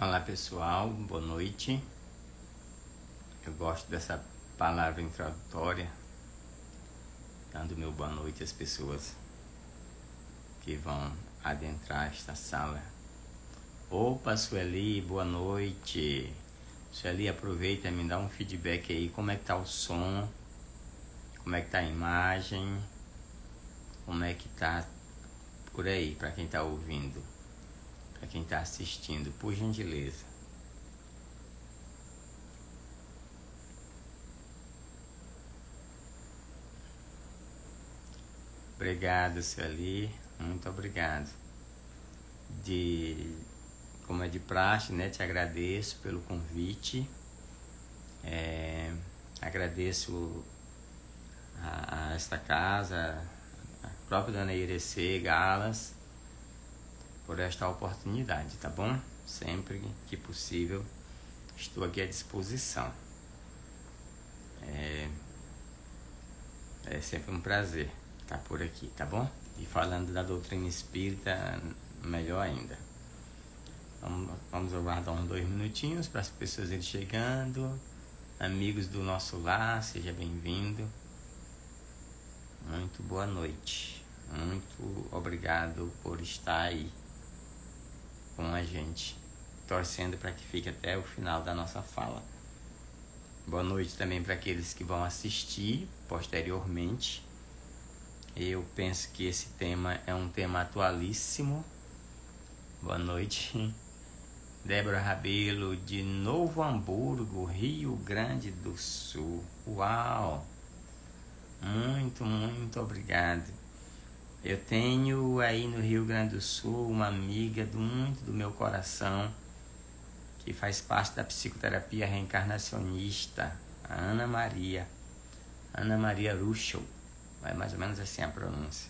Olá pessoal, boa noite. Eu gosto dessa palavra introdutória, dando meu boa noite às pessoas que vão adentrar esta sala. Opa, Sueli, boa noite. Sueli, aproveita e me dá um feedback aí, como é que tá o som, como é que tá a imagem, como é que tá por aí, para quem tá ouvindo, para quem tá assistindo, por gentileza. Obrigado, Sueli, muito obrigado. Como é de praxe, né, te agradeço pelo convite. Agradeço a esta casa, a própria Dona Irecê Galas, por esta oportunidade, tá bom? Sempre que possível, estou aqui à disposição. É sempre um prazer estar por aqui, tá bom? E falando da doutrina espírita, melhor ainda. Vamos aguardar uns 2 minutinhos para as pessoas irem chegando. Amigos do nosso lar, seja bem-vindo. Muito boa noite. Muito obrigado por estar aí com a gente, torcendo para que fique até o final da nossa fala. Boa noite também para aqueles que vão assistir posteriormente. Eu penso que esse tema é um tema atualíssimo. Boa noite. Débora Rabelo, de Novo Hamburgo, Rio Grande do Sul. Uau! Muito obrigado. Eu tenho aí no Rio Grande do Sul uma amiga muito do meu coração, que faz parte da psicoterapia reencarnacionista, a Ana Maria Ruschel, é mais ou menos assim a pronúncia.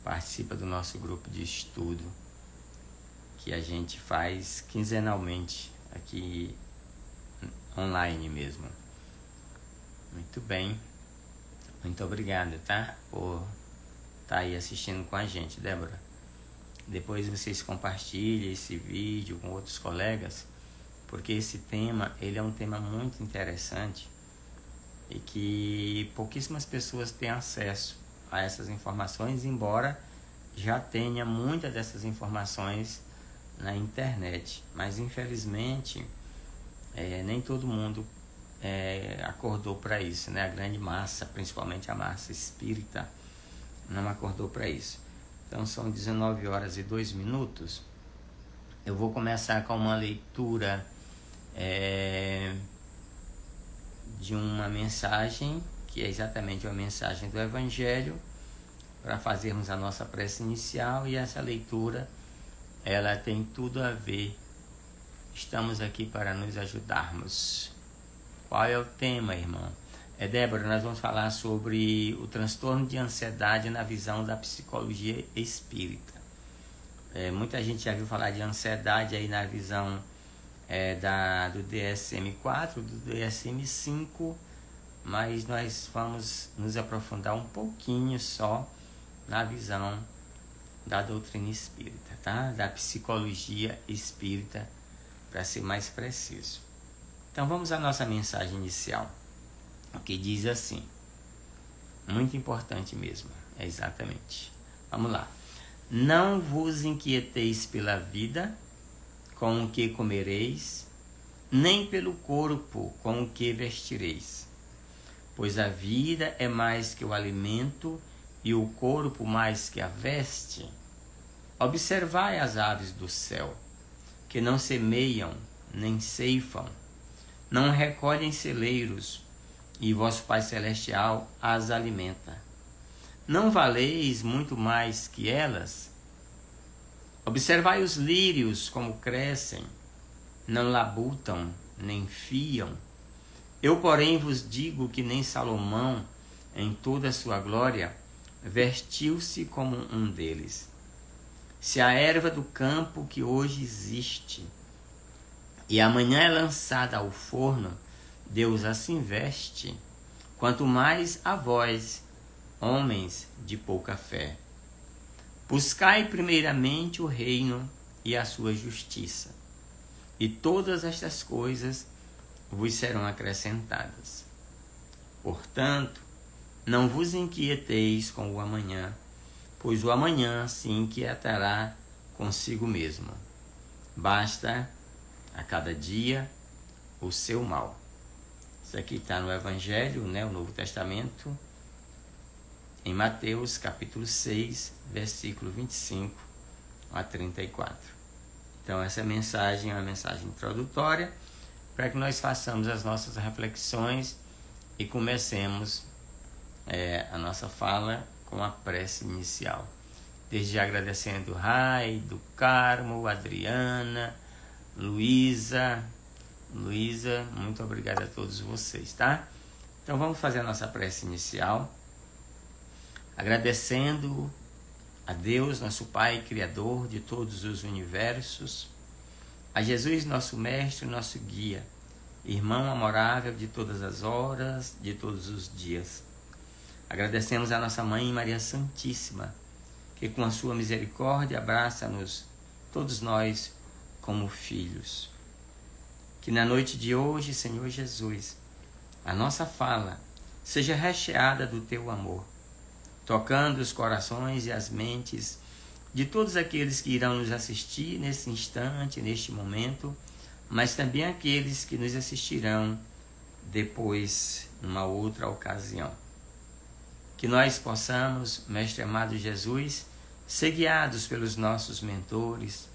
Participa do nosso grupo de estudo, que a gente faz quinzenalmente, aqui online mesmo. Muito bem, muito obrigado, tá? Por estar aí assistindo com a gente, Débora. Depois vocês compartilhem esse vídeo com outros colegas, porque esse tema, ele é um tema muito interessante e que pouquíssimas pessoas têm acesso a essas informações, embora já tenha muitas dessas informações na internet, mas infelizmente nem todo mundo acordou para isso, né? A grande massa, principalmente a massa espírita, não acordou para isso. Então são 19h02. Eu vou começar com uma leitura de uma mensagem, que é exatamente uma mensagem do Evangelho, para fazermos a nossa prece inicial, e essa leitura ela tem tudo a ver. Estamos aqui para nos ajudarmos. Qual é o tema, irmão? Débora, nós vamos falar sobre o transtorno de ansiedade na visão da psicologia espírita. Muita gente já viu falar de ansiedade aí na visão do DSM-4, do DSM-5, mas nós vamos nos aprofundar um pouquinho só na visão da doutrina espírita, tá? Da psicologia espírita, para ser mais preciso. Então vamos à nossa mensagem inicial, que diz assim, muito importante mesmo, exatamente. Vamos lá. Não vos inquieteis pela vida, com o que comereis, nem pelo corpo, com o que vestireis. Pois a vida é mais que o alimento, e o corpo mais que a veste. Observai as aves do céu, que não semeiam, nem ceifam, não recolhem celeiros, e vosso Pai Celestial as alimenta. Não valeis muito mais que elas? Observai os lírios como crescem, não labutam, nem fiam. Eu, porém, vos digo que nem Salomão, em toda a sua glória, vestiu-se como um deles. Se a erva do campo que hoje existe e amanhã é lançada ao forno, Deus assim veste, quanto mais a vós, homens de pouca fé. Buscai primeiramente o reino e a sua justiça, e todas estas coisas vos serão acrescentadas. Portanto, não vos inquieteis com o amanhã, pois o amanhã se inquietará consigo mesmo. Basta a cada dia o seu mal. Isso aqui está no Evangelho, né, o Novo Testamento, em Mateus capítulo 6, versículo 25 a 34. Então essa mensagem é uma mensagem introdutória para que nós façamos as nossas reflexões e comecemos a nossa fala com a prece inicial. Desde já agradecendo Rai, do Carmo, Adriana, Luísa, muito obrigado a todos vocês, tá? Então vamos fazer a nossa prece inicial, agradecendo a Deus, nosso Pai, Criador de todos os universos, a Jesus, nosso Mestre, nosso Guia, Irmão amorável de todas as horas, de todos os dias. Agradecemos a nossa Mãe Maria Santíssima, que com a sua misericórdia abraça-nos, todos nós, como filhos. Que na noite de hoje, Senhor Jesus, a nossa fala seja recheada do Teu amor, tocando os corações e as mentes de todos aqueles que irão nos assistir nesse instante, neste momento, mas também aqueles que nos assistirão depois, numa outra ocasião. Que nós possamos, Mestre amado Jesus, ser guiados pelos nossos mentores,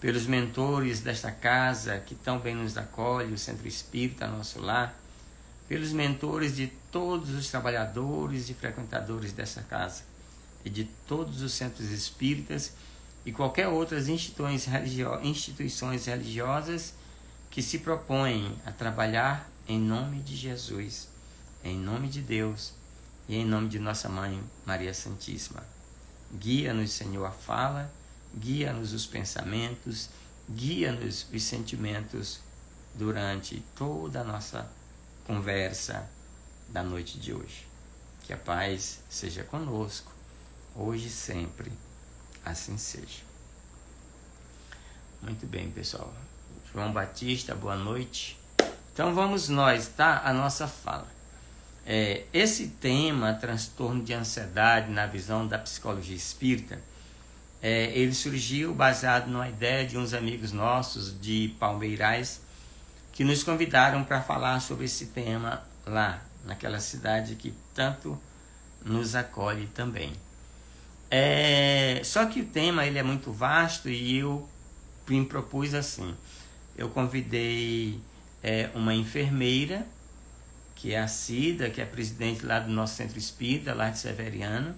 pelos mentores desta casa que tão bem nos acolhe, o Centro Espírita, nosso lar, pelos mentores de todos os trabalhadores e frequentadores dessa casa e de todos os centros espíritas e qualquer outras instituições religiosas que se propõem a trabalhar em nome de Jesus, em nome de Deus e em nome de nossa Mãe Maria Santíssima. Guia-nos, Senhor, a fala, guia-nos os pensamentos, guia-nos os sentimentos durante toda a nossa conversa da noite de hoje. Que a paz seja conosco, hoje e sempre, assim seja. Muito bem, pessoal. João Batista, boa noite. Então vamos nós, tá? A nossa fala. Esse tema, transtorno de ansiedade na visão da psicologia espírita, ele surgiu baseado numa ideia de uns amigos nossos de Palmeirais que nos convidaram para falar sobre esse tema lá, naquela cidade que tanto nos acolhe também. Só que o tema ele é muito vasto e eu me propus assim. Eu convidei uma enfermeira, que é a Cida, que é presidente lá do nosso Centro Espírita, lá de Severiano.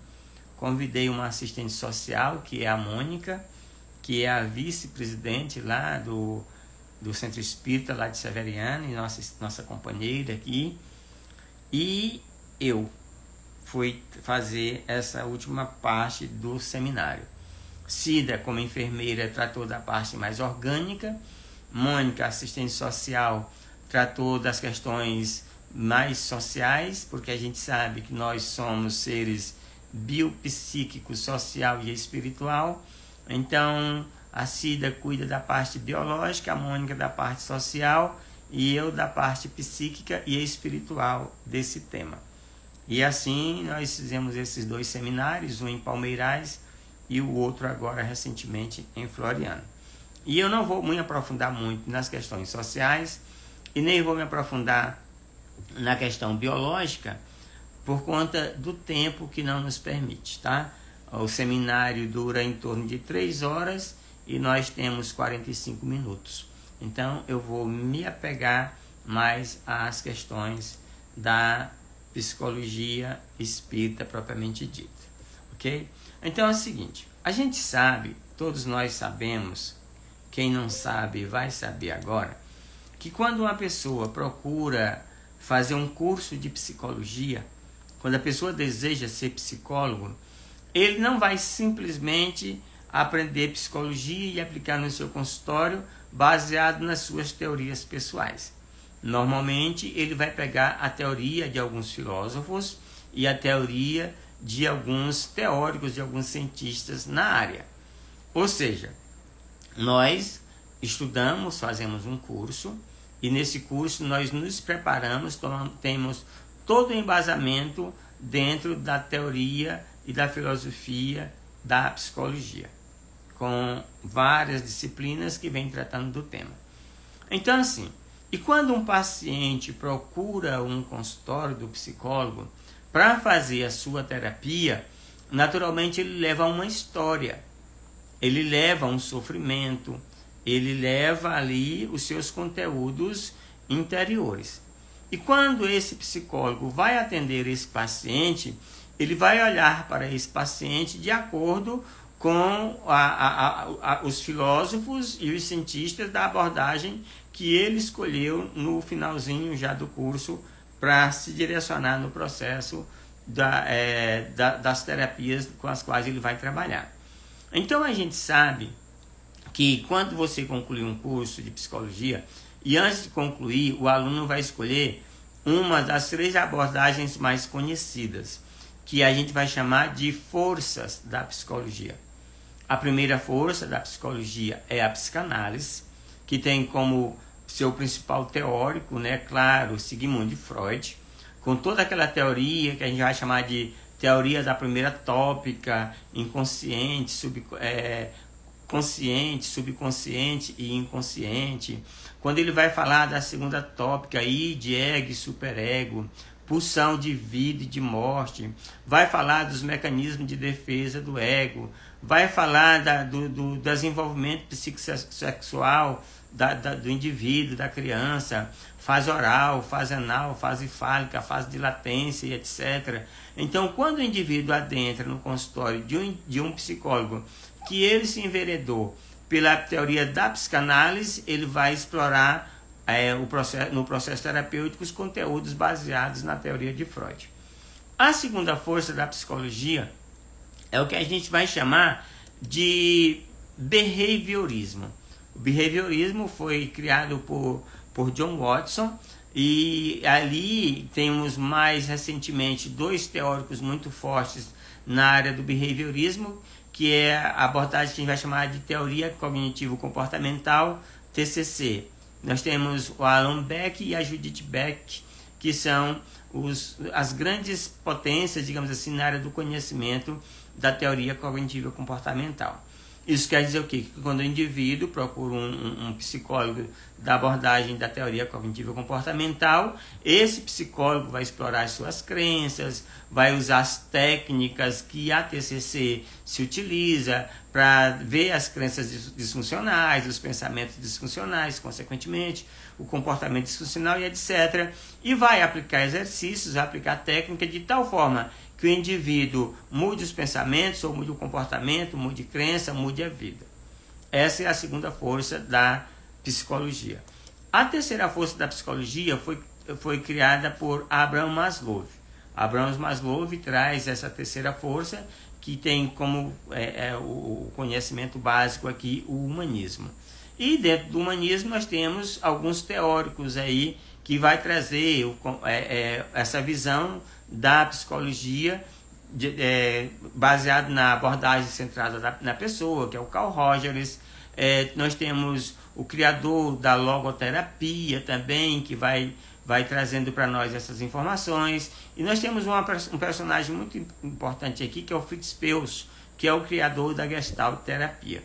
Convidei uma assistente social, que é a Mônica, que é a vice-presidente lá do Centro Espírita, lá de Severiano, e nossa companheira aqui. E eu fui fazer essa última parte do seminário. Cida, como enfermeira, tratou da parte mais orgânica. Mônica, assistente social, tratou das questões mais sociais, porque a gente sabe que nós somos seres biopsíquico, social e espiritual. Então a Cida cuida da parte biológica, a Mônica da parte social e eu da parte psíquica e espiritual desse tema. E assim nós fizemos esses dois seminários, um em Palmeirais e o outro agora recentemente em Floriano. E eu não vou me aprofundar muito nas questões sociais e nem vou me aprofundar na questão biológica por conta do tempo que não nos permite, tá? O seminário dura em torno de 3 horas e nós temos 45 minutos. Então eu vou me apegar mais às questões da psicologia espírita propriamente dita, ok? Então é o seguinte, a gente sabe, todos nós sabemos, quem não sabe vai saber agora, que quando uma pessoa procura fazer um curso de psicologia, quando a pessoa deseja ser psicólogo, ele não vai simplesmente aprender psicologia e aplicar no seu consultório baseado nas suas teorias pessoais. Normalmente ele vai pegar a teoria de alguns filósofos e a teoria de alguns teóricos, de alguns cientistas na área. Ou seja, nós estudamos, fazemos um curso, e nesse curso nós nos preparamos, temos todo o embasamento dentro da teoria e da filosofia da psicologia, com várias disciplinas que vêm tratando do tema. Então, assim, e quando um paciente procura um consultório do psicólogo para fazer a sua terapia, naturalmente ele leva uma história, ele leva um sofrimento, ele leva ali os seus conteúdos interiores. E quando esse psicólogo vai atender esse paciente, ele vai olhar para esse paciente de acordo com os filósofos e os cientistas da abordagem que ele escolheu no finalzinho já do curso para se direcionar no processo das terapias com as quais ele vai trabalhar. Então a gente sabe que quando você concluir um curso de psicologia, e antes de concluir, o aluno vai escolher uma das 3 abordagens mais conhecidas, que a gente vai chamar de forças da psicologia. A primeira força da psicologia é a psicanálise, que tem como seu principal teórico, né, claro, Sigmund Freud, com toda aquela teoria que a gente vai chamar de teoria da primeira tópica, inconsciente, consciente, subconsciente e inconsciente. Quando ele vai falar da segunda tópica, id, ego e superego, pulsão de vida e de morte, vai falar dos mecanismos de defesa do ego, vai falar do desenvolvimento psicossexual do indivíduo, da criança, fase oral, fase anal, fase fálica, fase de latência e etc. Então, quando o indivíduo adentra no consultório de um psicólogo que ele se enveredou pela teoria da psicanálise, ele vai explorar no processo terapêutico os conteúdos baseados na teoria de Freud. A segunda força da psicologia é o que a gente vai chamar de behaviorismo. O behaviorismo foi criado por John Watson, e ali temos mais recentemente 2 teóricos muito fortes na área do behaviorismo, que é a abordagem que a gente vai chamar de teoria cognitivo-comportamental, TCC. Nós temos o Alan Beck e a Judith Beck, que são as grandes potências, digamos assim, na área do conhecimento da teoria cognitivo-comportamental. Isso quer dizer o quê? Que quando o indivíduo procura um psicólogo da abordagem da teoria cognitivo-comportamental, esse psicólogo vai explorar as suas crenças, vai usar as técnicas que a TCC se utiliza para ver as crenças disfuncionais, os pensamentos disfuncionais, consequentemente, o comportamento disfuncional e etc. E vai aplicar exercícios, aplicar técnica de tal forma que o indivíduo mude os pensamentos, ou mude o comportamento, mude crença, mude a vida. Essa é a segunda força da psicologia. A terceira força da psicologia foi criada por Abraham Maslow. Abraham Maslow traz essa terceira força, que tem como o conhecimento básico aqui o humanismo. E dentro do humanismo nós temos alguns teóricos aí que vai trazer essa visão da psicologia baseado na abordagem centrada na pessoa, que é o Carl Rogers. Nós temos o criador da logoterapia também, que vai trazendo para nós essas informações. E nós temos um personagem muito importante aqui, que é o Fritz Perls, que é o criador da Gestalt terapia.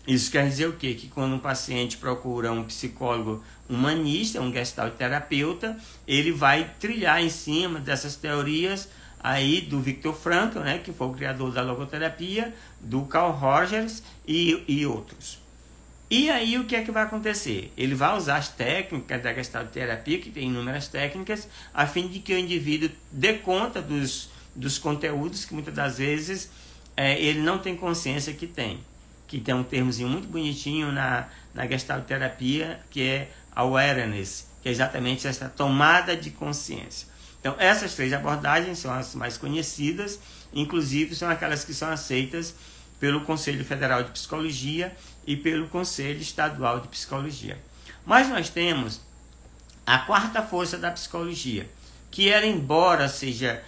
Isso quer dizer o quê? Que quando um paciente procura um psicólogo humanista, um Gestalt terapeuta, ele vai trilhar em cima dessas teorias aí do Viktor Frankl, né, que foi o criador da logoterapia, do Carl Rogers e outros. E aí o que é que vai acontecer? Ele vai usar as técnicas da Gestalt terapia, que tem inúmeras técnicas, a fim de que o indivíduo dê conta dos conteúdos que muitas das vezes ele não tem consciência que tem. Que tem um termozinho muito bonitinho na Gestalt terapia, que é awareness, que é exatamente essa tomada de consciência. Então, essas 3 abordagens são as mais conhecidas, inclusive são aquelas que são aceitas pelo Conselho Federal de Psicologia e pelo Conselho Estadual de Psicologia. Mas nós temos a quarta força da psicologia, que ela, embora seja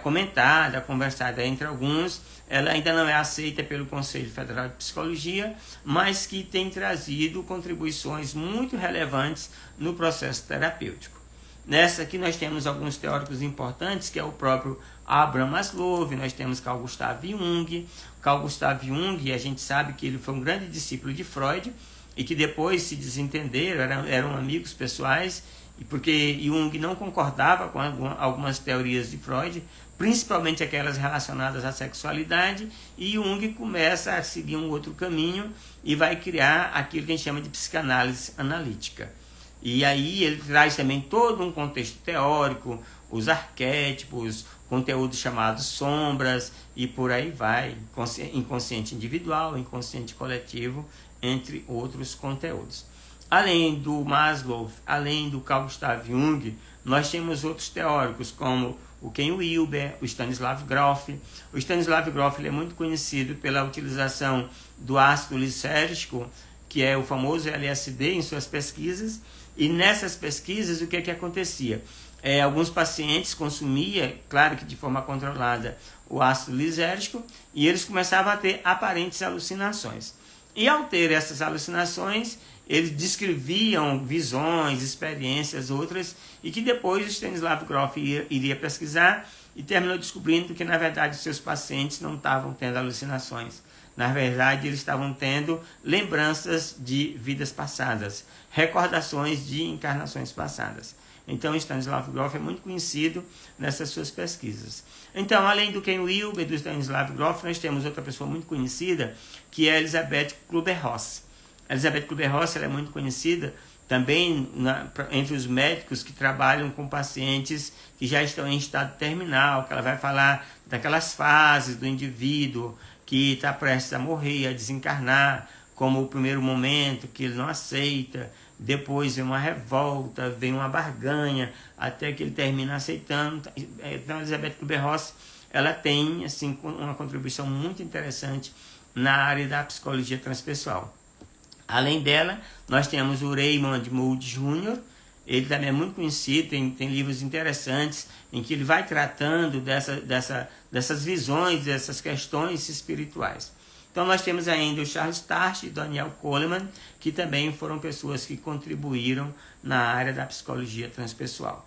comentada, conversada entre alguns, ela ainda não é aceita pelo Conselho Federal de Psicologia, mas que tem trazido contribuições muito relevantes no processo terapêutico. Nessa aqui nós temos alguns teóricos importantes, que é o próprio Abraham Maslow, nós temos Carl Gustav Jung. Carl Gustav Jung, a gente sabe que ele foi um grande discípulo de Freud, e que depois se desentenderam, eram amigos pessoais, porque Jung não concordava com algumas teorias de Freud, principalmente aquelas relacionadas à sexualidade, e Jung começa a seguir um outro caminho e vai criar aquilo que a gente chama de psicanálise analítica. E aí ele traz também todo um contexto teórico, os arquétipos, conteúdos chamados sombras, e por aí vai, inconsciente individual, inconsciente coletivo, entre outros conteúdos. Além do Maslow, além do Carl Gustav Jung, nós temos outros teóricos, como o Ken Wilber, o Stanislav Grof. O Stanislav Grof ele é muito conhecido pela utilização do ácido lisérgico, que é o famoso LSD, em suas pesquisas. E nessas pesquisas, o que acontecia? Alguns pacientes consumiam, claro que de forma controlada, o ácido lisérgico, e eles começavam a ter aparentes alucinações. E ao ter essas alucinações, eles descreviam visões, experiências, outras, e que depois o Stanislav Grof iria pesquisar e terminou descobrindo que, na verdade, os seus pacientes não estavam tendo alucinações. Na verdade, eles estavam tendo lembranças de vidas passadas, recordações de encarnações passadas. Então, Stanislav Grof é muito conhecido nessas suas pesquisas. Então, além do Ken Wilber e do Stanislav Grof, nós temos outra pessoa muito conhecida, que é Elisabeth Kübler-Ross. Elisabeth Kübler-Ross é muito conhecida também entre os médicos que trabalham com pacientes que já estão em estado terminal, que ela vai falar daquelas fases do indivíduo que está prestes a morrer, a desencarnar, como o primeiro momento que ele não aceita, depois vem uma revolta, vem uma barganha, até que ele termina aceitando. Então, a Elisabeth Kübler-Ross, ela tem assim, uma contribuição muito interessante na área da psicologia transpessoal. Além dela, nós temos o Raymond Moody Jr., ele também é muito conhecido, tem livros interessantes em que ele vai tratando dessas visões, dessas questões espirituais. Então nós temos ainda o Charles Tarsch e Daniel Goleman, que também foram pessoas que contribuíram na área da psicologia transpessoal.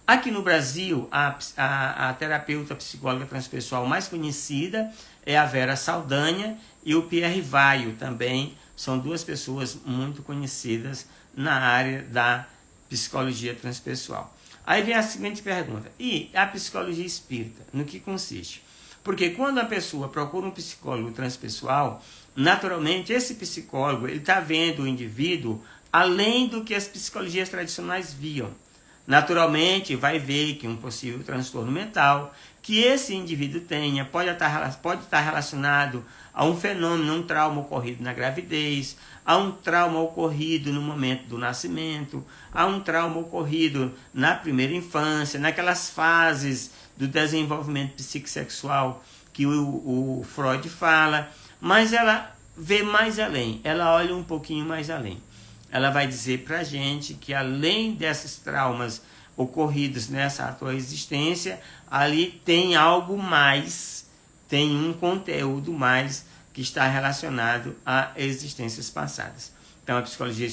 Aqui no Brasil, a terapeuta psicóloga transpessoal mais conhecida é a Vera Saldanha e o Pierre Vaio também, são duas pessoas muito conhecidas na área da psicologia transpessoal. Aí vem a seguinte pergunta: e a psicologia espírita, no que consiste? Porque quando a pessoa procura um psicólogo transpessoal, naturalmente esse psicólogo ele está vendo o indivíduo além do que as psicologias tradicionais viam. Naturalmente vai ver que um possível transtorno mental que esse indivíduo tenha pode estar relacionado a um fenômeno, um trauma ocorrido na gravidez, a um trauma ocorrido no momento do nascimento, a um trauma ocorrido na primeira infância, naquelas fases do desenvolvimento psicossexual que o Freud fala, mas ela vê mais além, ela olha um pouquinho mais além. Ela vai dizer para a gente que além desses traumas ocorridos nessa atual existência, ali tem algo mais, tem um conteúdo mais que está relacionado a existências passadas. Então a psicologia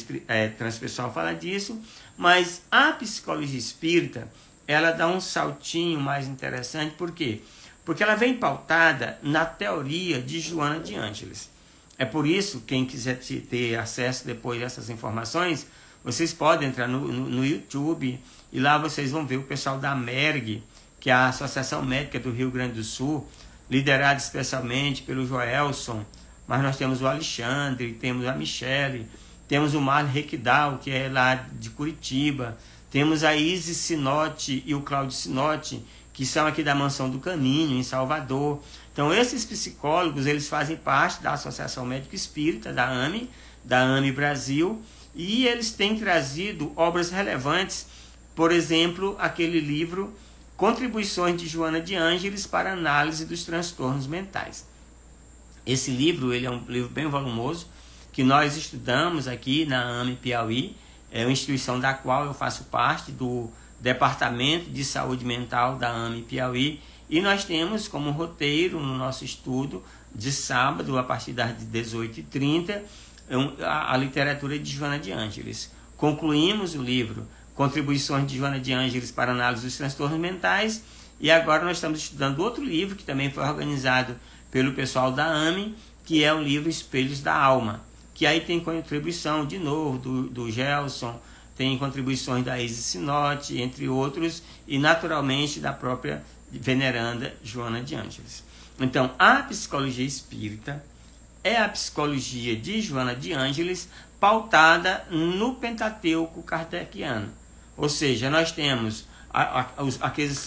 transpessoal fala disso, mas a psicologia espírita, ela dá um saltinho mais interessante, por quê? Porque ela vem pautada na teoria de Joana de Ângeles. É por isso, quem quiser ter acesso depois dessas informações, vocês podem entrar no YouTube e lá vocês vão ver o pessoal da MERG, que é a Associação Médica do Rio Grande do Sul, liderada especialmente pelo Joelson, mas nós temos o Alexandre, temos a Michele, temos o Marlon Requidal, que é lá de Curitiba, temos a Isis Sinotti e o Cláudio Sinotti, que são aqui da Mansão do Caminho, em Salvador. Então esses psicólogos, eles fazem parte da Associação Médico Espírita, da AME Brasil, e eles têm trazido obras relevantes, por exemplo, aquele livro Contribuições de Joana de Ângeles para a Análise dos Transtornos Mentais. Esse livro ele é um livro bem volumoso, que nós estudamos aqui na AME Piauí, é uma instituição da qual eu faço parte do Departamento de Saúde Mental da AME Piauí, E nós temos como roteiro no nosso estudo de sábado, a partir das 18h30, a literatura de Joana de Ângeles. Concluímos o livro Contribuições de Joana de Ângeles para a Análise dos Transtornos Mentais, e agora nós estamos estudando outro livro que também foi organizado pelo pessoal da AME, que é o livro Espelhos da Alma, que aí tem contribuição de novo do Gelson, tem contribuições da Isis Sinotti, entre outros, e naturalmente da própria veneranda Joana de Ângeles. Então, a psicologia espírita é a psicologia de Joana de Ângeles pautada no Pentateuco kardeciano. Ou seja, nós temos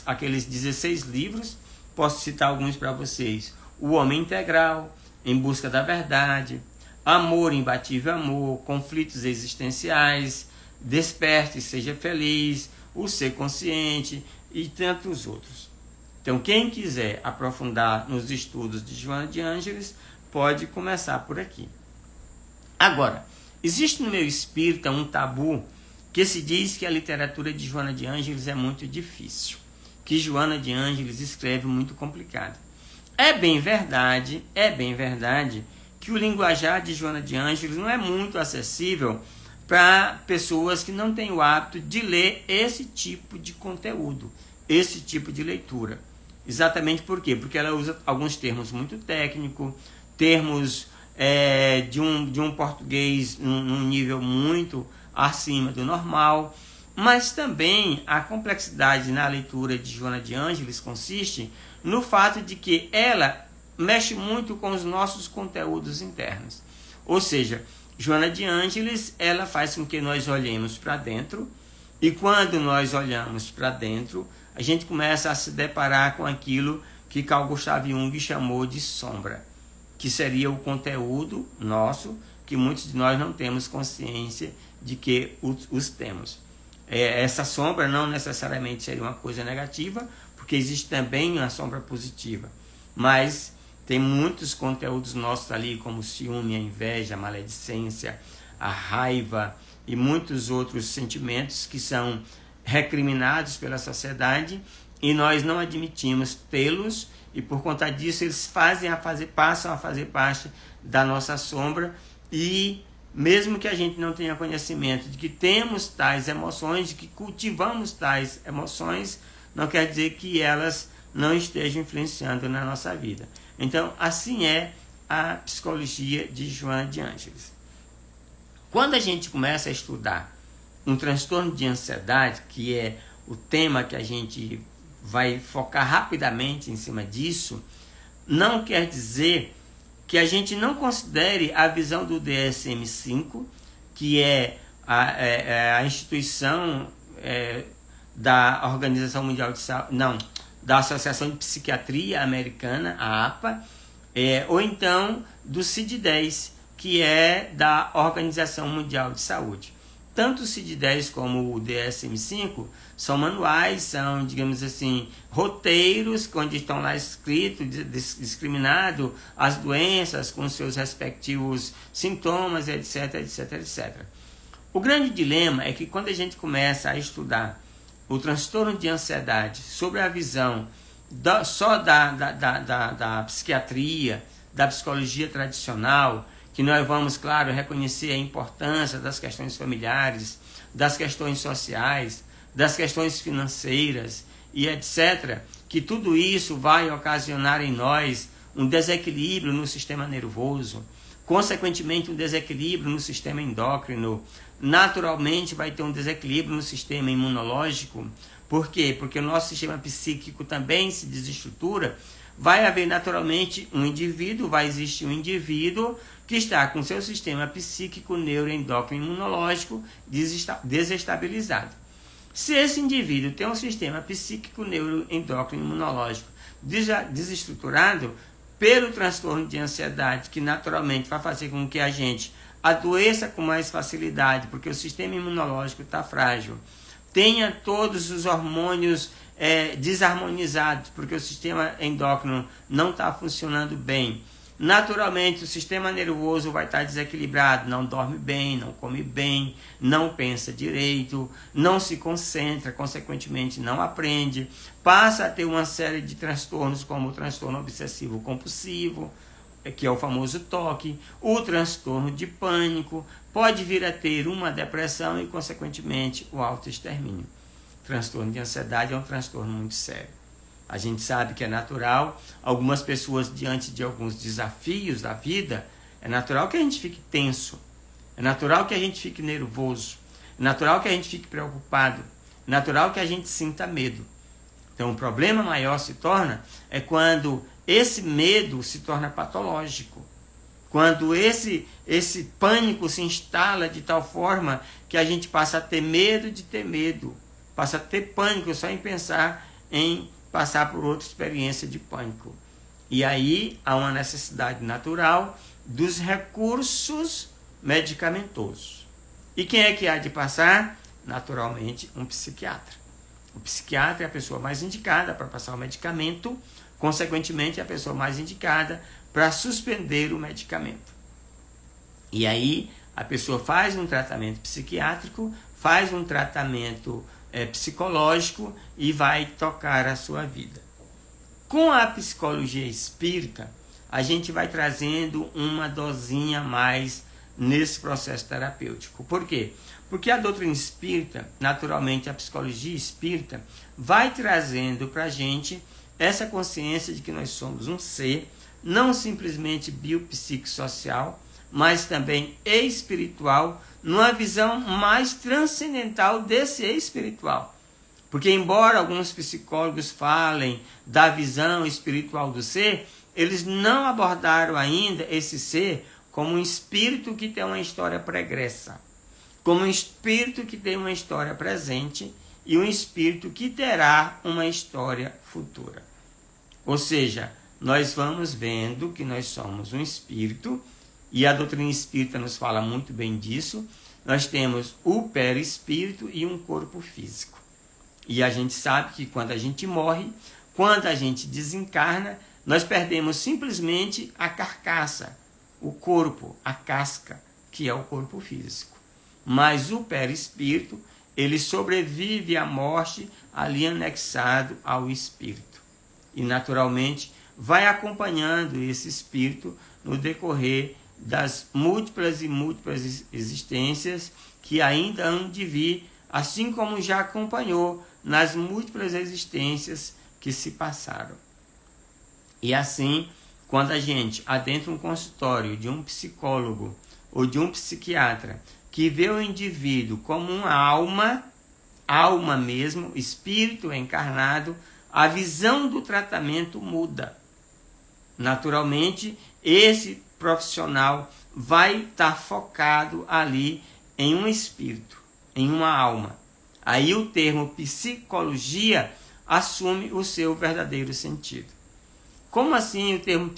aqueles 16 livros, posso citar alguns para vocês: O Homem Integral, Em Busca da Verdade, Amor, Imbatível Amor, Conflitos Existenciais, Desperte e Seja Feliz, O Ser Consciente e tantos outros. Então, quem quiser aprofundar nos estudos de Joana de Ângeles, pode começar por aqui. Agora, existe no meio espírita um tabu que se diz que a literatura de Joana de Ângeles é muito difícil, que Joana de Ângeles escreve muito complicado. É bem verdade que o linguajar de Joana de Ângeles não é muito acessível para pessoas que não têm o hábito de ler esse tipo de conteúdo, esse tipo de leitura. Exatamente por quê? Porque ela usa alguns termos muito técnicos, termos de um português num nível muito acima do normal, mas também a complexidade na leitura de Joana de Ângeles consiste no fato de que ela mexe muito com os nossos conteúdos internos. Ou seja, Joana de Ângeles, ela faz com que nós olhemos para dentro, e quando nós olhamos para dentro, a gente começa a se deparar com aquilo que Carl Gustav Jung chamou de sombra, que seria o conteúdo nosso, que muitos de nós não temos consciência de que os temos. Essa sombra não necessariamente seria uma coisa negativa, porque existe também uma sombra positiva, mas tem muitos conteúdos nossos ali, como o ciúme, a inveja, a maledicência, a raiva e muitos outros sentimentos que são recriminados pela sociedade e nós não admitimos tê-los, e por conta disso eles passam a fazer parte da nossa sombra, e mesmo que a gente não tenha conhecimento de que temos tais emoções, de que cultivamos tais emoções, não quer dizer que elas não estejam influenciando na nossa vida. Então, assim é a psicologia de Joana de Ângeles. Quando a gente começa a estudar um transtorno de ansiedade, que é o tema que a gente vai focar rapidamente em cima disso, não quer dizer que a gente não considere a visão do DSM-5, que é a instituição da Organização Mundial de Saúde, da Associação de Psiquiatria Americana, a APA, ou então do CID-10, que é da Organização Mundial de Saúde. Tanto o CID-10 como o DSM-5 são manuais, são, digamos assim, roteiros, onde estão lá escrito, discriminado as doenças com seus respectivos sintomas, etc, etc, etc. O grande dilema é que quando a gente começa a estudar o transtorno de ansiedade sobre a visão só da psiquiatria, da psicologia tradicional, que nós vamos, claro, reconhecer a importância das questões familiares, das questões sociais, das questões financeiras e etc., que tudo isso vai ocasionar em nós um desequilíbrio no sistema nervoso, consequentemente um desequilíbrio no sistema endócrino, naturalmente vai ter um desequilíbrio no sistema imunológico. Por quê? Porque o nosso sistema psíquico também se desestrutura. Vai haver naturalmente vai existir um indivíduo que está com seu sistema psíquico, neuroendócrino, imunológico desestabilizado. Se esse indivíduo tem um sistema psíquico, neuroendócrino, imunológico desestruturado pelo transtorno de ansiedade, que naturalmente vai fazer com que a gente adoeça com mais facilidade, porque o sistema imunológico está frágil, tenha todos os hormônios desarmonizados, porque o sistema endócrino não está funcionando bem, naturalmente o sistema nervoso vai estar desequilibrado, não dorme bem, não come bem, não pensa direito, não se concentra, consequentemente não aprende, passa a ter uma série de transtornos como o transtorno obsessivo compulsivo, que é o famoso TOC, o transtorno de pânico, pode vir a ter uma depressão e consequentemente o autoextermínio. O transtorno de ansiedade é um transtorno muito sério. A gente sabe que é natural, algumas pessoas diante de alguns desafios da vida, é natural que a gente fique tenso, é natural que a gente fique nervoso, é natural que a gente fique preocupado, é natural que a gente sinta medo. Então o problema maior se torna é quando esse medo se torna patológico, quando esse pânico se instala de tal forma que a gente passa a ter medo de ter medo, passa a ter pânico só em pensar em passar por outra experiência de pânico. E aí há uma necessidade natural dos recursos medicamentosos. E quem é que há de passar? Naturalmente, um psiquiatra. O psiquiatra é a pessoa mais indicada para passar o medicamento, consequentemente, é a pessoa mais indicada para suspender o medicamento. E aí a pessoa faz um tratamento psiquiátrico, faz um tratamento psicológico e vai tocar a sua vida. Com a psicologia espírita, a gente vai trazendo uma dosinha a mais nesse processo terapêutico. Por quê? Porque a doutrina espírita, naturalmente a psicologia espírita, vai trazendo para a gente essa consciência de que nós somos um ser, não simplesmente biopsicossocial, mas também espiritual, numa visão mais transcendental desse espiritual. Porque embora alguns psicólogos falem da visão espiritual do ser, eles não abordaram ainda esse ser como um espírito que tem uma história pregressa, como um espírito que tem uma história presente e um espírito que terá uma história futura. Ou seja, nós vamos vendo que nós somos um espírito, e a doutrina espírita nos fala muito bem disso. Nós temos o perispírito e um corpo físico. E a gente sabe que quando a gente morre, quando a gente desencarna, nós perdemos simplesmente a carcaça, o corpo, a casca, que é o corpo físico. Mas o perispírito, ele sobrevive à morte ali anexado ao espírito. E naturalmente vai acompanhando esse espírito no decorrer das múltiplas e múltiplas existências que ainda hão de vir, assim como já acompanhou nas múltiplas existências que se passaram. E assim, quando a gente adentra um consultório de um psicólogo ou de um psiquiatra que vê o indivíduo como uma alma mesmo, espírito encarnado, a visão do tratamento muda. Naturalmente, esse profissional vai estar focado ali em um espírito, em uma alma. Aí o termo psicologia assume o seu verdadeiro sentido. Como assim o termo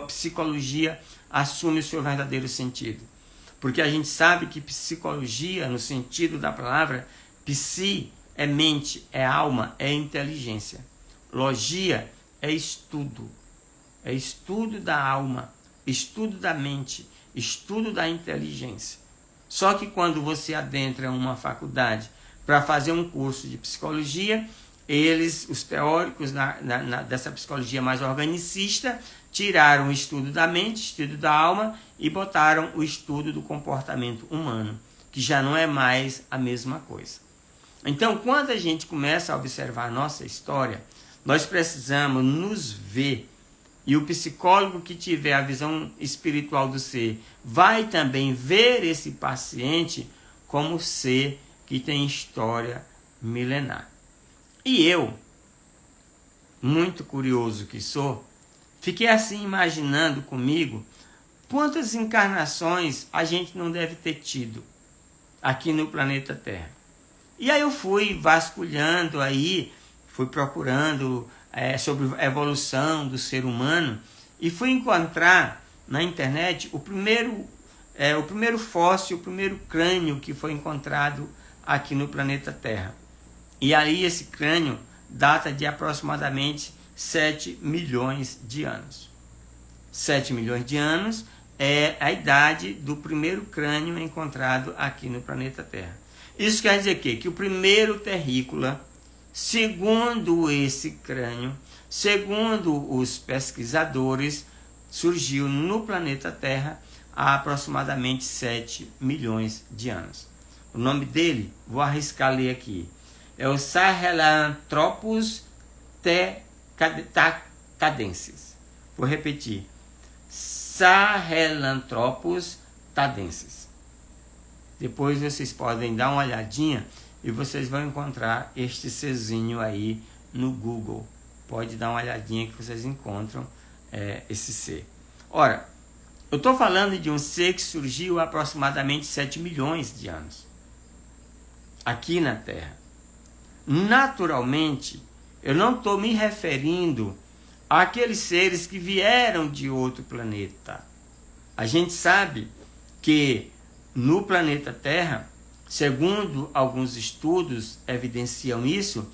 psicologia assume o seu verdadeiro sentido? Porque a gente sabe que psicologia, no sentido da palavra, psi é mente, é alma, é inteligência. Logia é estudo da alma, estudo da mente, estudo da inteligência. Só que quando você adentra uma faculdade para fazer um curso de psicologia, os teóricos dessa psicologia mais organicista, tiraram o estudo da mente, estudo da alma e botaram o estudo do comportamento humano, que já não é mais a mesma coisa. Então, quando a gente começa a observar a nossa história, nós precisamos nos ver. E o psicólogo que tiver a visão espiritual do ser vai também ver esse paciente como ser que tem história milenar. E eu, muito curioso que sou, fiquei assim imaginando comigo quantas encarnações a gente não deve ter tido aqui no planeta Terra. E aí eu fui vasculhando aí, fui procurando sobre a evolução do ser humano e fui encontrar na internet o primeiro fóssil, o primeiro crânio que foi encontrado aqui no planeta Terra. E aí esse crânio data de aproximadamente 7 milhões de anos. 7 milhões de anos é a idade do primeiro crânio encontrado aqui no planeta Terra. Isso quer dizer que o primeiro terrícola, segundo esse crânio, segundo os pesquisadores, surgiu no planeta Terra há aproximadamente 7 milhões de anos. O nome dele, vou arriscar ler aqui, é o Sahelanthropus tadensis. Vou repetir, Sahelanthropus tadensis. Depois vocês podem dar uma olhadinha e vocês vão encontrar este serzinho aí no Google. Pode dar uma olhadinha que vocês encontram esse ser. Ora, eu estou falando de um ser que surgiu há aproximadamente 7 milhões de anos aqui na Terra. Naturalmente, eu não estou me referindo àqueles seres que vieram de outro planeta. A gente sabe que no planeta Terra, segundo alguns estudos evidenciam isso,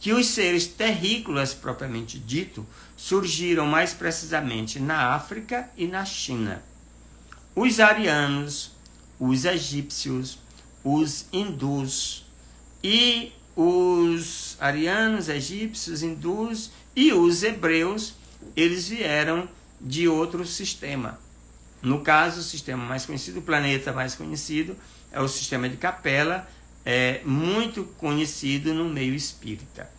que os seres terrícolas propriamente dito surgiram mais precisamente na África e na China. Os arianos, os egípcios, os hindus e os arianos, egípcios, hindus e os hebreus, eles vieram de outro sistema. No caso, o sistema mais conhecido, o planeta mais conhecido, é o sistema de Capela, muito conhecido no meio espírita.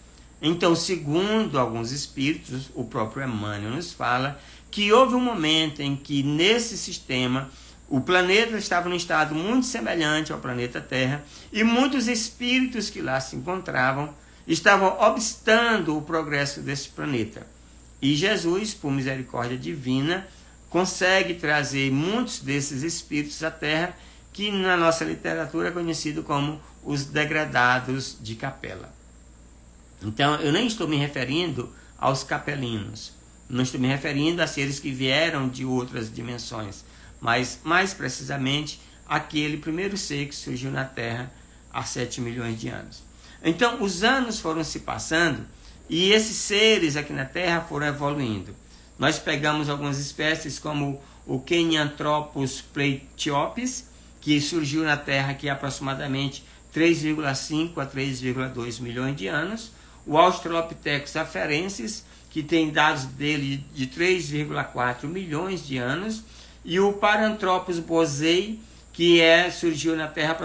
Então, segundo alguns espíritos, o próprio Emmanuel nos fala que houve um momento em que nesse sistema o planeta estava num estado muito semelhante ao planeta Terra e muitos espíritos que lá se encontravam estavam obstando o progresso desse planeta. E Jesus, por misericórdia divina, consegue trazer muitos desses espíritos à Terra, que na nossa literatura é conhecido como os degradados de Capela. Então, eu nem estou me referindo aos capelinos, não estou me referindo a seres que vieram de outras dimensões, mas mais precisamente aquele primeiro ser que surgiu na Terra há 7 milhões de anos. Então, os anos foram se passando e esses seres aqui na Terra foram evoluindo. Nós pegamos algumas espécies como o Kenyanthropus platyopes, que surgiu na Terra aqui há aproximadamente 3,5 a 3,2 milhões de anos, o Australopithecus afarensis, que tem dados dele de 3,4 milhões de anos, e o Paranthropus boisei, que surgiu na Terra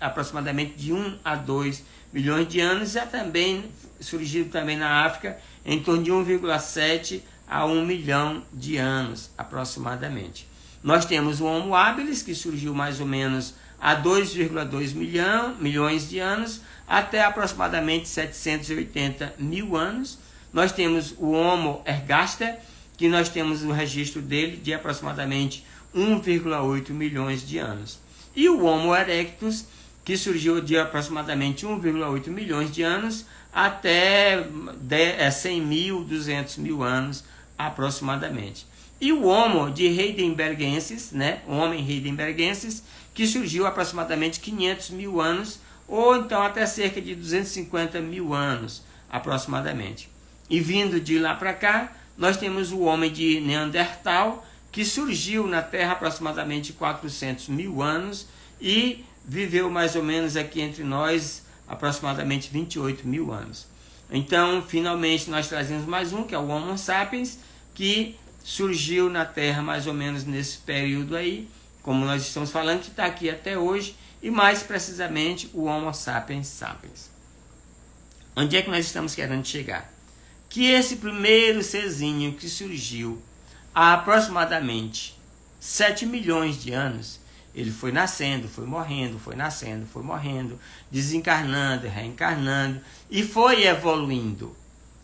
aproximadamente de 1 a 2 milhões de anos, e também surgiu também na África em torno de 1,7 a 1 milhão de anos aproximadamente. Nós temos o Homo habilis, que surgiu mais ou menos há 2,2 milhões de anos, até aproximadamente 780 mil anos. Nós temos o Homo ergaster, que nós temos o registro dele de aproximadamente 1,8 milhões de anos. E o Homo erectus, que surgiu de aproximadamente 1,8 milhões de anos até 100 mil, 200 mil anos aproximadamente. E o Homo de heidelbergensis, o homem heidelbergensis, que surgiu aproximadamente 500 mil anos, ou então até cerca de 250 mil anos aproximadamente. E vindo de lá para cá, nós temos o homem de Neandertal, que surgiu na Terra aproximadamente 400 mil anos e viveu mais ou menos aqui entre nós aproximadamente 28 mil anos. Então, finalmente, nós trazemos mais um, que é o Homo sapiens, que surgiu na Terra mais ou menos nesse período aí, como nós estamos falando, que está aqui até hoje, e mais precisamente o Homo sapiens sapiens. Onde é que nós estamos querendo chegar? Que esse primeiro serzinho que surgiu há aproximadamente 7 milhões de anos, ele foi nascendo, foi morrendo, foi nascendo, foi morrendo, desencarnando, reencarnando, e foi evoluindo,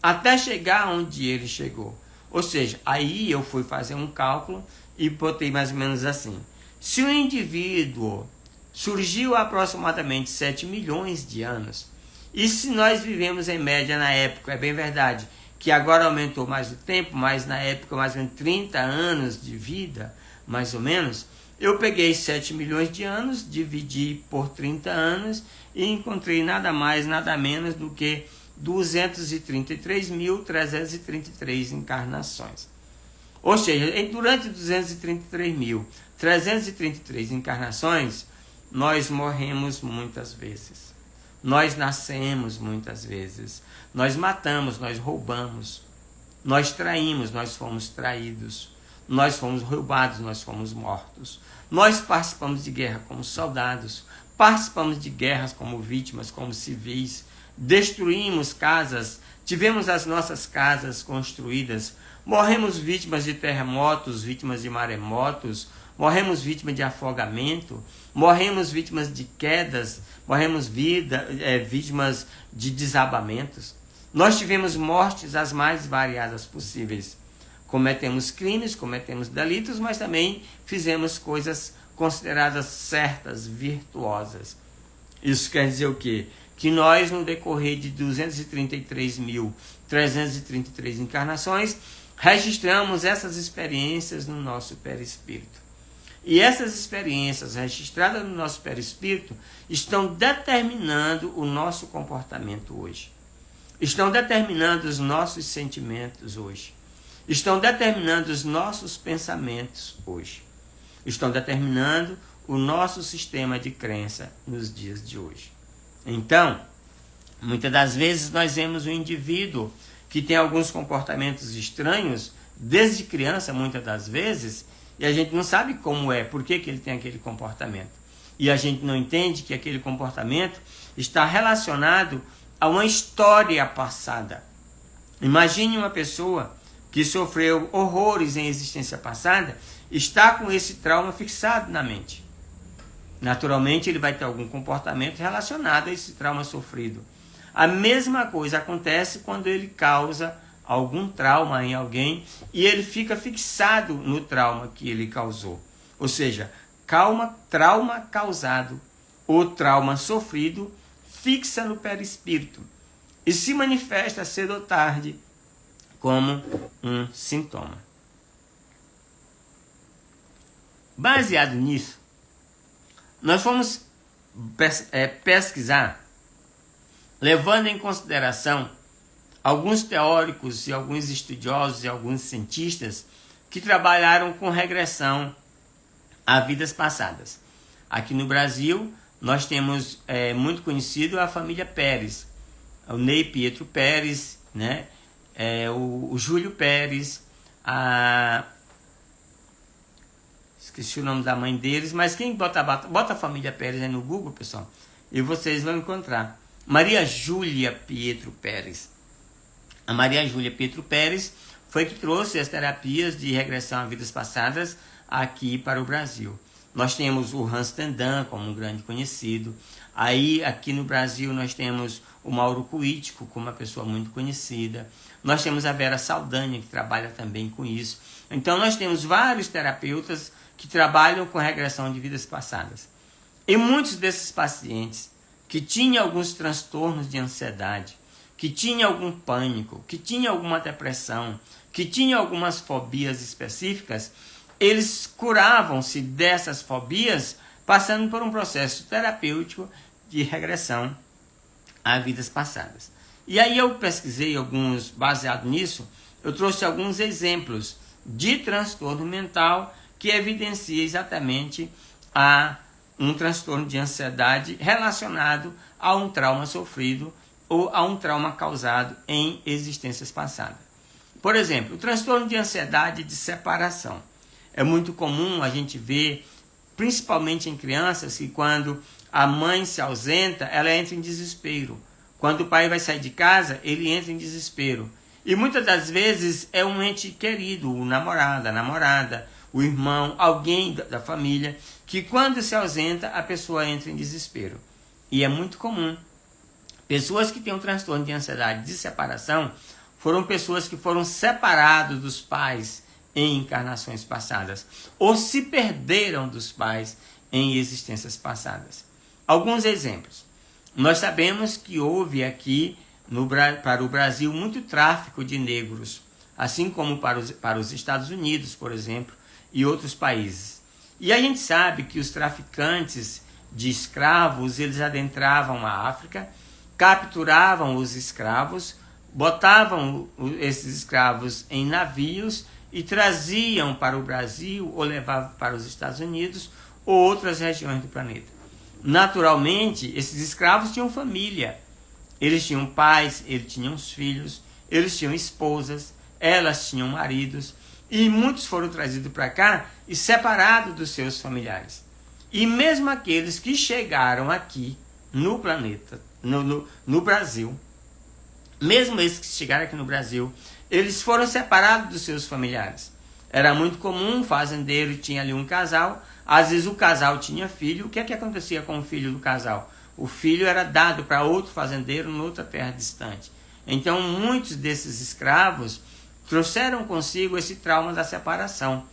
até chegar onde ele chegou. Ou seja, aí eu fui fazer um cálculo e botei mais ou menos assim. Se o indivíduo surgiu há aproximadamente 7 milhões de anos, e se nós vivemos em média na época, é bem verdade, que agora aumentou mais o tempo, mas na época mais ou menos 30 anos de vida, mais ou menos, eu peguei 7 milhões de anos, dividi por 30 anos e encontrei nada mais, nada menos do que 233.333 encarnações. Ou seja, durante 233.333 encarnações, nós morremos muitas vezes. Nós nascemos muitas vezes. Nós matamos, nós roubamos. Nós traímos, nós fomos traídos. Nós fomos roubados, nós fomos mortos. Nós participamos de guerra como soldados. Participamos de guerras como vítimas, como civis. Destruímos casas. Tivemos as nossas casas construídas. Morremos vítimas de terremotos, vítimas de maremotos. Morremos vítimas de afogamento. Morremos vítimas de quedas. Morremos vítimas de desabamentos. Nós tivemos mortes as mais variadas possíveis. Cometemos crimes, cometemos delitos, mas também fizemos coisas consideradas certas, virtuosas. Isso quer dizer o quê? Que nós, no decorrer de 233.333 encarnações, registramos essas experiências no nosso perispírito. E essas experiências registradas no nosso perispírito estão determinando o nosso comportamento hoje. Estão determinando os nossos sentimentos hoje. Estão determinando os nossos pensamentos hoje. Estão determinando o nosso sistema de crença nos dias de hoje. Então, muitas das vezes nós vemos um indivíduo que tem alguns comportamentos estranhos, desde criança, muitas das vezes, e a gente não sabe como é, por que ele tem aquele comportamento. E a gente não entende que aquele comportamento está relacionado a uma história passada. Imagine uma pessoa que sofreu horrores em existência passada, está com esse trauma fixado na mente. Naturalmente, ele vai ter algum comportamento relacionado a esse trauma sofrido. A mesma coisa acontece quando ele causa algum trauma em alguém e ele fica fixado no trauma que ele causou. Ou seja, trauma causado ou trauma sofrido fixa no perispírito e se manifesta cedo ou tarde como um sintoma. Baseado nisso, nós fomos pesquisar, levando em consideração alguns teóricos e alguns estudiosos e alguns cientistas que trabalharam com regressão a vidas passadas. Aqui no Brasil, nós temos muito conhecido a família Pérez, o Ney Pietro Pérez, né? O Júlio Pérez, esqueci o nome da mãe deles, mas quem bota a família Pérez aí no Google, pessoal, e vocês vão encontrar. Maria Júlia Pietro Pérez. A Maria Júlia Pietro Pérez foi que trouxe as terapias de regressão a vidas passadas aqui para o Brasil. Nós temos o Hans Tendan como um grande conhecido. Aí, aqui no Brasil, nós temos o Mauro Cuítico como uma pessoa muito conhecida. Nós temos a Vera Saldanha, que trabalha também com isso. Então, nós temos vários terapeutas que trabalham com regressão de vidas passadas. E muitos desses pacientes que tinham alguns transtornos de ansiedade, que tinham algum pânico, que tinham alguma depressão, que tinham algumas fobias específicas, eles curavam-se dessas fobias passando por um processo terapêutico de regressão a vidas passadas. E aí eu pesquisei alguns, baseado nisso, eu trouxe alguns exemplos de transtorno mental que evidencia exatamente um transtorno de ansiedade relacionado a um trauma sofrido ou a um trauma causado em existências passadas. Por exemplo, o transtorno de ansiedade de separação. É muito comum a gente ver, principalmente em crianças, que quando a mãe se ausenta, ela entra em desespero. Quando o pai vai sair de casa, ele entra em desespero. E muitas das vezes é um ente querido, o namorado, a namorada, o irmão, alguém da família, que quando se ausenta, a pessoa entra em desespero. E é muito comum. Pessoas que têm um transtorno de ansiedade de separação foram pessoas que foram separadas dos pais em encarnações passadas, ou se perderam dos pais em existências passadas. Alguns exemplos. Nós sabemos que houve aqui para o Brasil muito tráfico de negros, assim como para os Estados Unidos, por exemplo, e outros países. E a gente sabe que os traficantes de escravos, eles adentravam a África, capturavam os escravos, botavam esses escravos em navios e traziam para o Brasil ou levavam para os Estados Unidos ou outras regiões do planeta. Naturalmente, esses escravos tinham família. Eles tinham pais, eles tinham filhos, eles tinham esposas, elas tinham maridos, e muitos foram trazidos para cá e separados dos seus familiares. E mesmo aqueles que chegaram aqui no planeta, no Brasil, mesmo esses que chegaram aqui no Brasil, eles foram separados dos seus familiares. Era muito comum, um fazendeiro tinha ali um casal, às vezes o casal tinha filho. O que é que acontecia com o filho do casal? O filho era dado para outro fazendeiro em outra terra distante. Então muitos desses escravos trouxeram consigo esse trauma da separação.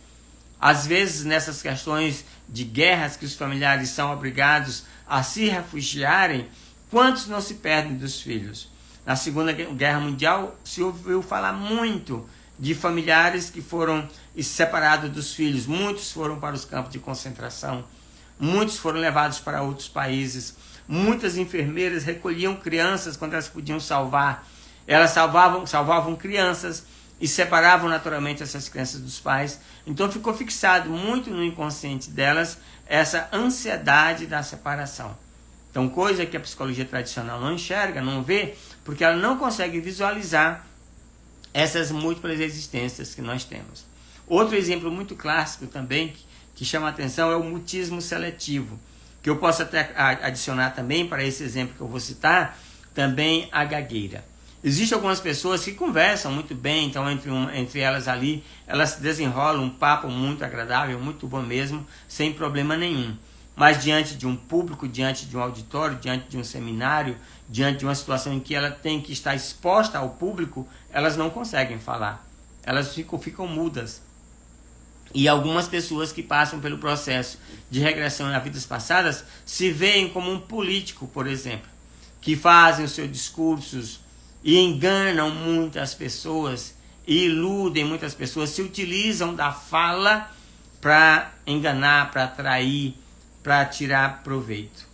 Às vezes nessas questões de guerras que os familiares são obrigados a se refugiarem, quantos não se perdem dos filhos? Na Segunda Guerra Mundial se ouviu falar muito de familiares que foram separados dos filhos. Muitos foram para os campos de concentração, muitos foram levados para outros países. Muitas enfermeiras recolhiam crianças quando elas podiam salvar. Elas salvavam crianças e separavam naturalmente essas crianças dos pais. Então ficou fixado muito no inconsciente delas essa ansiedade da separação. Então, coisa que a psicologia tradicional não enxerga, não vê, porque ela não consegue visualizar essas múltiplas existências que nós temos. Outro exemplo muito clássico também, que chama a atenção, é o mutismo seletivo, que eu posso até adicionar também para esse exemplo que eu vou citar, também a gagueira. Existem algumas pessoas que conversam muito bem, então entre elas ali, elas desenrolam um papo muito agradável, muito bom mesmo, sem problema nenhum. Mas diante de um público, diante de um auditório, diante de um seminário, diante de uma situação em que ela tem que estar exposta ao público, elas não conseguem falar. Elas ficam mudas. E algumas pessoas que passam pelo processo de regressão a vidas passadas se veem como um político, por exemplo, que fazem os seus discursos e enganam muitas pessoas, e iludem muitas pessoas, se utilizam da fala para enganar, para atrair, para tirar proveito.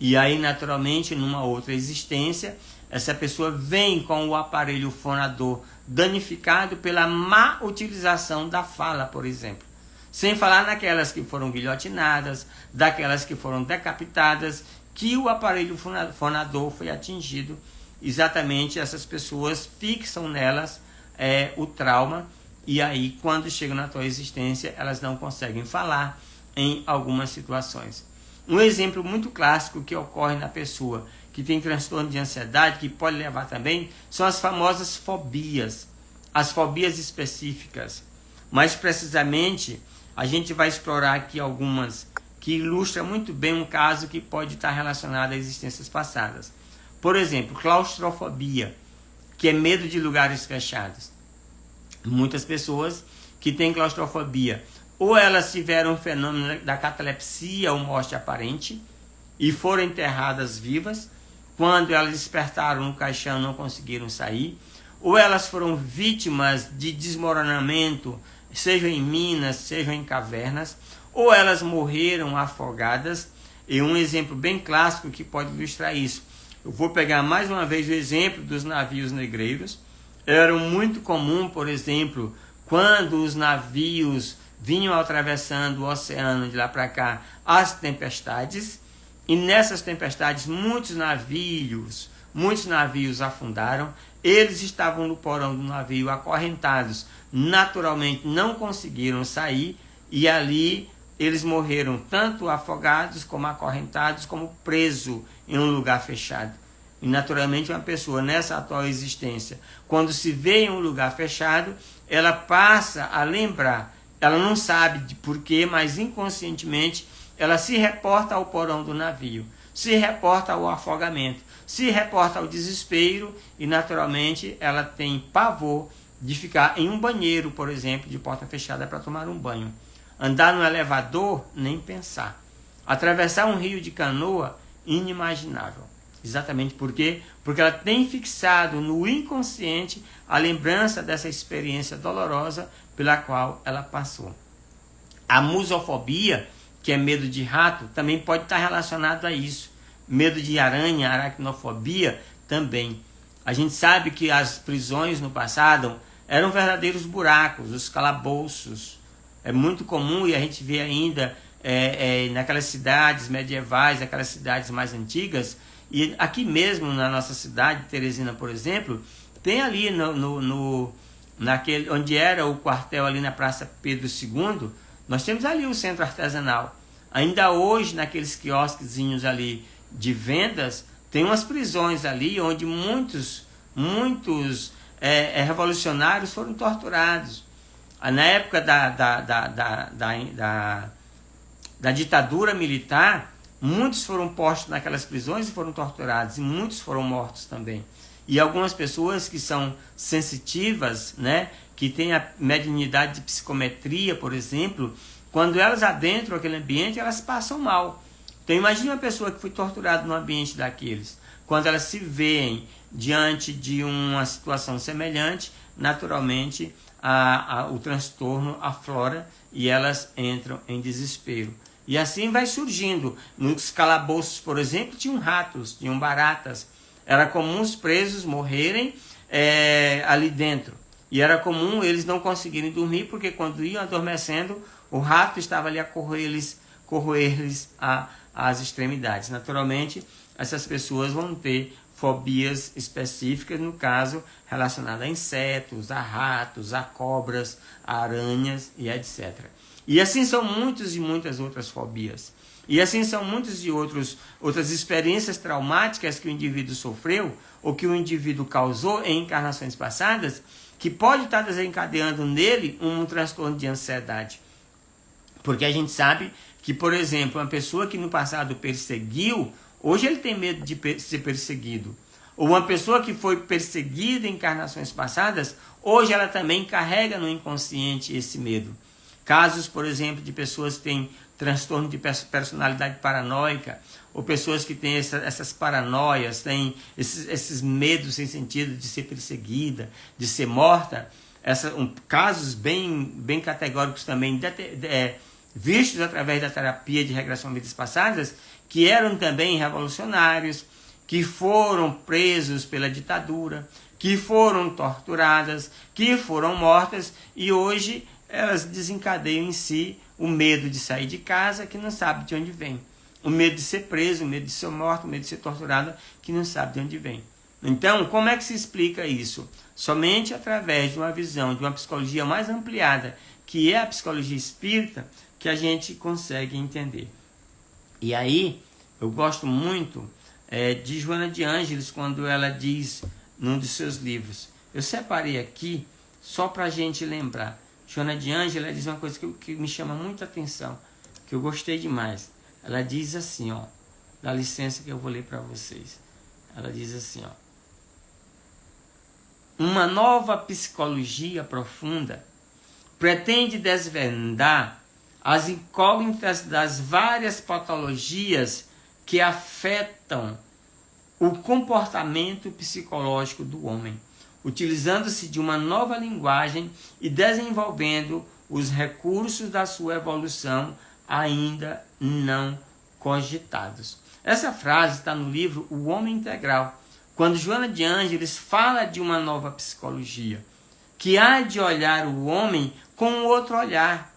E aí, naturalmente, numa outra existência, essa pessoa vem com o aparelho fonador danificado pela má utilização da fala, por exemplo. Sem falar naquelas que foram guilhotinadas, daquelas que foram decapitadas, que o aparelho fonador foi atingido. Exatamente, essas pessoas fixam nelas o trauma, e aí, quando chegam na tua existência, elas não conseguem falar em algumas situações. Um exemplo muito clássico que ocorre na pessoa que tem transtorno de ansiedade, que pode levar também, são as famosas fobias, as fobias específicas. Mais precisamente, a gente vai explorar aqui algumas que ilustram muito bem um caso que pode estar relacionado a existências passadas. Por exemplo, claustrofobia, que é medo de lugares fechados. Muitas pessoas que têm claustrofobia, ou elas tiveram o fenômeno da catalepsia ou morte aparente e foram enterradas vivas, quando elas despertaram no caixão não conseguiram sair, ou elas foram vítimas de desmoronamento, seja em minas, seja em cavernas, ou elas morreram afogadas. E um exemplo bem clássico que pode ilustrar isso, eu vou pegar mais uma vez o exemplo dos navios negreiros. Era muito comum, por exemplo, quando os navios vinham atravessando o oceano de lá para cá, as tempestades, e nessas tempestades muitos navios afundaram. Eles estavam no porão do navio acorrentados, naturalmente não conseguiram sair, e ali eles morreram tanto afogados, como acorrentados, como presos em um lugar fechado. E naturalmente uma pessoa nessa atual existência, quando se vê em um lugar fechado, ela passa a lembrar, ela não sabe de porquê, mas inconscientemente ela se reporta ao porão do navio, se reporta ao afogamento, se reporta ao desespero, e naturalmente ela tem pavor de ficar em um banheiro, por exemplo, de porta fechada para tomar um banho. Andar no elevador, nem pensar. Atravessar um rio de canoa, inimaginável. Exatamente por quê? Porque ela tem fixado no inconsciente a lembrança dessa experiência dolorosa pela qual ela passou. A musofobia, que é medo de rato, também pode estar relacionado a isso. Medo de aranha, aracnofobia, também. A gente sabe que as prisões no passado eram verdadeiros buracos, os calabouços. É muito comum, e a gente vê ainda naquelas cidades medievais, aquelas cidades mais antigas, e aqui mesmo na nossa cidade, Teresina, por exemplo, tem ali naquele, onde era o quartel ali na Praça Pedro II, nós temos ali o centro artesanal. Ainda hoje, naqueles quiosquezinhos ali de vendas, tem umas prisões ali onde muitos revolucionários foram torturados. Na época da ditadura militar, muitos foram postos naquelas prisões e foram torturados, e muitos foram mortos também. E algumas pessoas que são sensitivas, né, que têm a mediunidade de psicometria, por exemplo, quando elas adentram aquele ambiente, elas passam mal. Então imagine uma pessoa que foi torturada num ambiente daqueles. Quando elas se veem diante de uma situação semelhante, naturalmente o transtorno aflora e elas entram em desespero. E assim vai surgindo. Nos calabouços, por exemplo, tinham ratos, tinham baratas. Era comum os presos morrerem ali dentro. E era comum eles não conseguirem dormir, porque quando iam adormecendo, o rato estava ali a corroer-lhes as extremidades. Naturalmente, essas pessoas vão ter fobias específicas, no caso, relacionadas a insetos, a ratos, a cobras, a aranhas e etc. E assim são muitas e muitas outras fobias. E assim são muitas e outras experiências traumáticas que o indivíduo sofreu ou que o indivíduo causou em encarnações passadas, que pode estar desencadeando nele um transtorno de ansiedade. Porque a gente sabe que, por exemplo, uma pessoa que no passado perseguiu, hoje ele tem medo de ser perseguido. Ou uma pessoa que foi perseguida em encarnações passadas, hoje ela também carrega no inconsciente esse medo. Casos, por exemplo, de pessoas que têm transtorno de personalidade paranoica, ou pessoas que têm essas paranoias, têm esses medos sem sentido de ser perseguida, de ser morta, casos bem categóricos também, vistos através da terapia de regressão a vidas passadas, que eram também revolucionários, que foram presos pela ditadura, que foram torturadas, que foram mortas, e hoje elas desencadeiam em si o medo de sair de casa, que não sabe de onde vem. O medo de ser preso, o medo de ser morto, o medo de ser torturado, que não sabe de onde vem. Então, como é que se explica isso? Somente através de uma visão, de uma psicologia mais ampliada, que é a psicologia espírita, que a gente consegue entender. E aí, eu gosto muito de Joana de Ângeles, quando ela diz, num dos seus livros, eu separei aqui, só para a gente lembrar. Joana de Ângeles, ela diz uma coisa que me chama muita atenção, que eu gostei demais. Ela diz assim, ó, dá licença que eu vou ler para vocês. Ela diz assim, ó, uma nova psicologia profunda pretende desvendar as incógnitas das várias patologias que afetam o comportamento psicológico do homem, utilizando-se de uma nova linguagem e desenvolvendo os recursos da sua evolução ainda não cogitados. Essa frase está no livro O Homem Integral, quando Joana de Ângeles fala de uma nova psicologia, que há de olhar o homem com um outro olhar,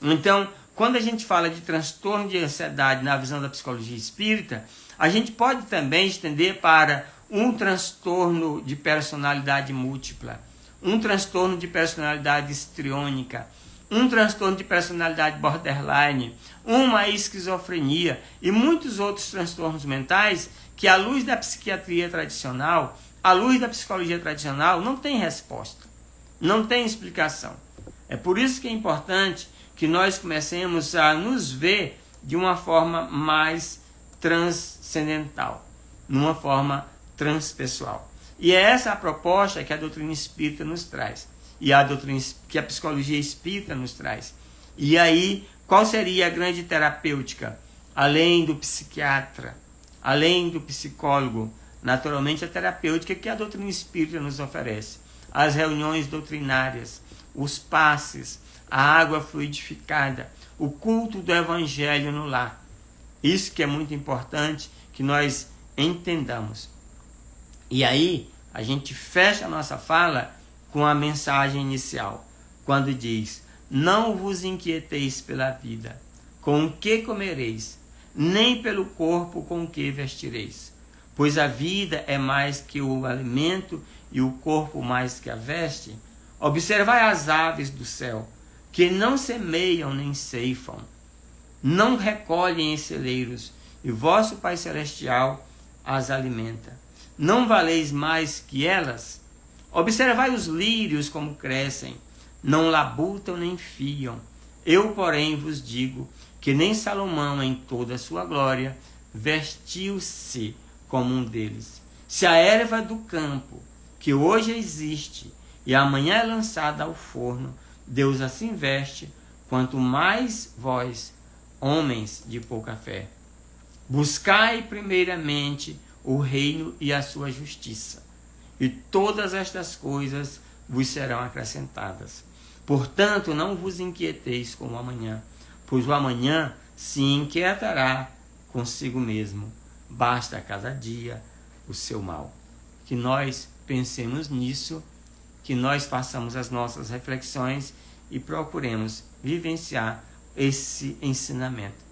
Então, quando a gente fala de transtorno de ansiedade na visão da psicologia espírita, a gente pode também estender para um transtorno de personalidade múltipla, um transtorno de personalidade histriônica, um transtorno de personalidade borderline, uma esquizofrenia e muitos outros transtornos mentais que, à luz da psiquiatria tradicional, à luz da psicologia tradicional, não tem resposta, não tem explicação. É por isso que é importante que nós comecemos a nos ver de uma forma mais transcendental, numa forma transpessoal. E é essa a proposta que a doutrina espírita nos traz, e que a psicologia espírita nos traz. E aí, qual seria a grande terapêutica? Além do psiquiatra, além do psicólogo, naturalmente a terapêutica que a doutrina espírita nos oferece. As reuniões doutrinárias, os passes, a água fluidificada, o culto do evangelho no lar. Isso que é muito importante que nós entendamos. E aí, A gente fecha a nossa fala com a mensagem inicial, quando diz: não vos inquieteis pela vida, com o que comereis, nem pelo corpo com o que vestireis. Pois a vida é mais que o alimento e o corpo mais que a veste. Observai as aves do céu, que não semeiam nem ceifam, não recolhem em celeiros, e vosso Pai Celestial as alimenta. Não valeis mais que elas? Observai os lírios como crescem, não labutam nem fiam. Eu, porém, vos digo que nem Salomão, em toda a sua glória, vestiu-se como um deles. Se a erva do campo, que hoje existe e amanhã é lançada ao forno, Deus assim veste, quanto mais vós, homens de pouca fé. Buscai primeiramente o reino e a sua justiça, e todas estas coisas vos serão acrescentadas. Portanto, não vos inquieteis com o amanhã, pois o amanhã se inquietará consigo mesmo. Basta a cada dia o seu mal. Que nós pensemos nisso, que nós façamos as nossas reflexões e procuremos vivenciar esse ensinamento,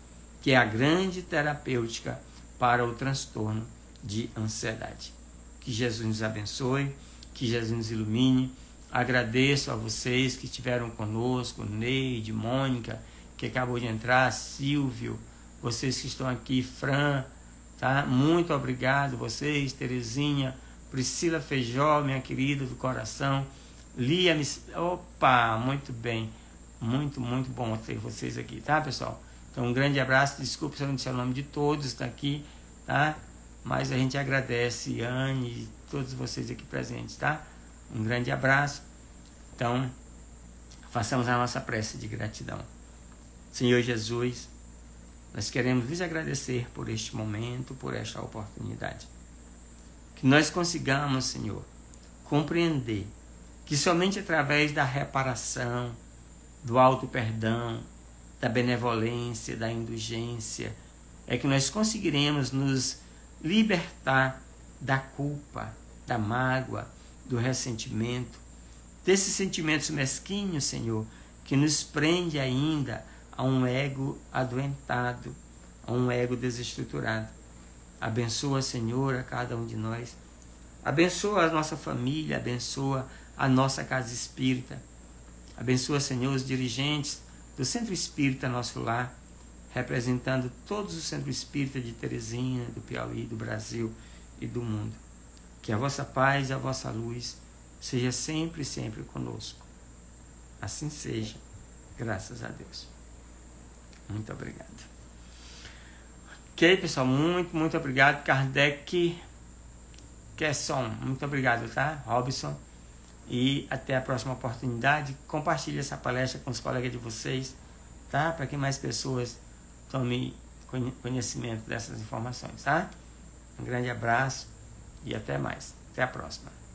que é a grande terapêutica para o transtorno de ansiedade. Que Jesus nos abençoe, que Jesus nos ilumine. Agradeço a vocês que estiveram conosco, Neide, Mônica, que acabou de entrar, Silvio, vocês que estão aqui, Fran, tá? Muito obrigado, vocês, Terezinha, Priscila Feijó, minha querida do coração, Lia, opa, muito bem, muito bom ter vocês aqui, tá, pessoal? Então, um grande abraço, desculpe se eu não disser o nome de todos, está aqui, tá? Mas a gente agradece, Anne e todos vocês aqui presentes, tá? Um grande abraço. Então, façamos a nossa prece de gratidão. Senhor Jesus, nós queremos vos agradecer por este momento, por esta oportunidade. Que nós consigamos, Senhor, compreender que somente através da reparação, do auto-perdão, da benevolência, da indulgência, é que nós conseguiremos nos libertar da culpa, da mágoa, do ressentimento, desses sentimentos mesquinhos, Senhor, que nos prende ainda a um ego adoentado, a um ego desestruturado. Abençoa, Senhor, a cada um de nós. Abençoa a nossa família, abençoa a nossa casa espírita. Abençoa, Senhor, os dirigentes do Centro Espírita Nosso Lar, representando todos os centros espíritas de Teresina, do Piauí, do Brasil e do mundo. Que a vossa paz e a vossa luz seja sempre conosco. Assim seja, graças a Deus. Muito obrigado. Ok, pessoal, muito obrigado. Kardec Kesson, muito obrigado, tá? Robson. E até a próxima oportunidade. Compartilhe essa palestra com os colegas de vocês, tá? Para que mais pessoas tomem conhecimento dessas informações, tá? Um grande abraço e até mais. Até a próxima.